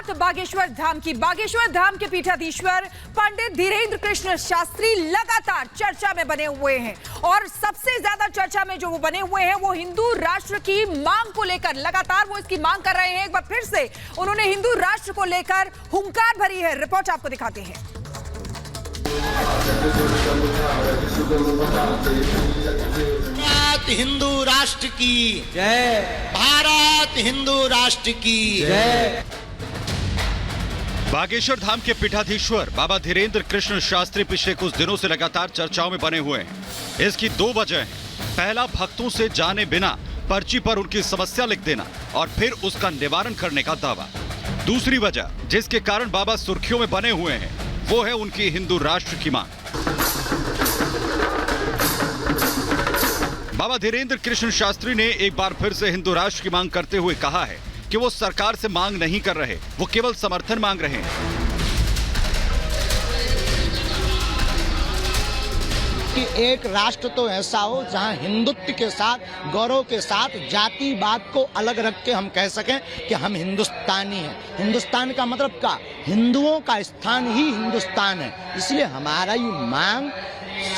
बात बागेश्वर धाम की। बागेश्वर धाम के पीठाधीश्वर पंडित धीरेन्द्र कृष्ण शास्त्री लगातार चर्चा में बने हुए हैं और सबसे ज्यादा चर्चा में जो वो बने हुए हैं वो हिंदू राष्ट्र की मांग को लेकर लगातार वो इसकी मांग कर रहे हैं। एक बार फिर से उन्होंने हिंदू राष्ट्र को लेकर हुंकार भरी है। रिपोर्ट आपको दिखाते हैं। भारत हिंदू राष्ट्र की जय। भारत हिंदू राष्ट्र की जय। बागेश्वर धाम के पीठाधीश्वर बाबा धीरेन्द्र कृष्ण शास्त्री पिछले कुछ दिनों से लगातार चर्चाओं में बने हुए हैं। इसकी दो वजह हैं। पहला, भक्तों से जाने बिना पर्ची पर उनकी समस्या लिख देना और फिर उसका निवारण करने का दावा। दूसरी वजह जिसके कारण बाबा सुर्खियों में बने हुए हैं वो है उनकी हिंदू राष्ट्र की मांग। बाबा धीरेन्द्र कृष्ण शास्त्री ने एक बार फिर से हिंदू राष्ट्र की मांग करते हुए कहा है कि वो सरकार से मांग नहीं कर रहे, वो केवल समर्थन मांग रहे हैं। कि एक राष्ट्र तो ऐसा हो जहां हिंदुत्व के साथ, गौरव के साथ जातिवाद को अलग रख के हम कह सकें कि हम हिंदुस्तानी हैं। हिंदुस्तान का मतलब क्या? हिंदुओं का स्थान ही हिंदुस्तान है। इसलिए हमारा ये मांग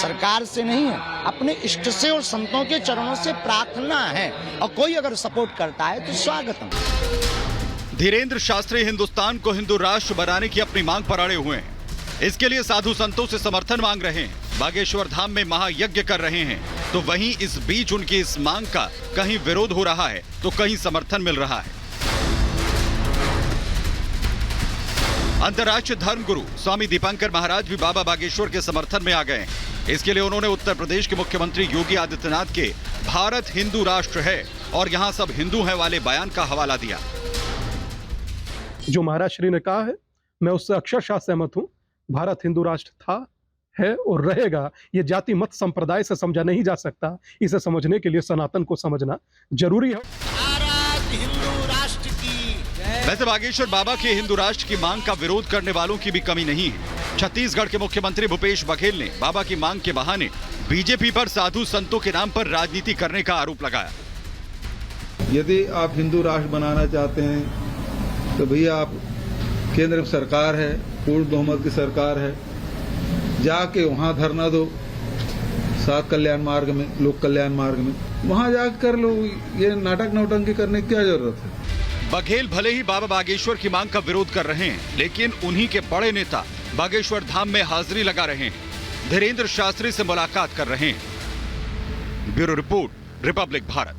सरकार से नहीं है, अपने इष्ट से और संतों के चरणों से प्रार्थना है और कोई अगर सपोर्ट करता है तो स्वागतम। धीरेन्द्र शास्त्री हिंदुस्तान को हिंदू राष्ट्र बनाने की अपनी मांग पर अड़े हुए हैं। इसके लिए साधु संतों से समर्थन मांग रहे हैं, बागेश्वर धाम में महायज्ञ कर रहे हैं। तो वहीं इस बीच उनकी इस मांग का कहीं विरोध हो रहा है तो कहीं समर्थन मिल रहा है। अंतर्राष्ट्रीय धर्मगुरु स्वामी दीपांकर महाराज भी बाबा बागेश्वर के समर्थन में आ गए हैं। इसके लिए उन्होंने उत्तर प्रदेश के मुख्यमंत्री योगी आदित्यनाथ के भारत हिंदू राष्ट्र है और यहां सब हिंदू हैं वाले बयान का हवाला दिया। जो महाराज श्री ने कहा है मैं उससे अक्षरशः सहमत हूं। भारत हिंदू राष्ट्र था, है और रहेगा। ये जाति मत संप्रदाय से समझा नहीं जा सकता। इसे समझने के लिए सनातन को समझना जरूरी है। भारत हिंदू राष्ट्र की वैसे बागेश्वर बाबा के हिंदू राष्ट्र की मांग का विरोध करने वालों की भी कमी नहीं है। छत्तीसगढ़ के मुख्यमंत्री भूपेश बघेल ने बाबा की मांग के बहाने बीजेपी पर साधु संतों के नाम पर राजनीति करने का आरोप लगाया। यदि आप हिंदू राष्ट्र बनाना चाहते हैं तो भैया आप केंद्र सरकार है, पूर्ण बहुमत की सरकार है, जाके वहां धरना दो, सात कल्याण मार्ग में, लोक कल्याण मार्ग में, वहां जाकर कर लो। ये नाटक नौटंकी करने की क्या जरूरत है? बघेल भले ही बाबा बागेश्वर की मांग का विरोध कर रहे हैं, लेकिन उन्हीं के बड़े नेता बागेश्वर धाम में हाजिरी लगा रहे हैं, धीरेन्द्र शास्त्री से मुलाकात कर रहे हैं। Bureau report, Republic Bharat.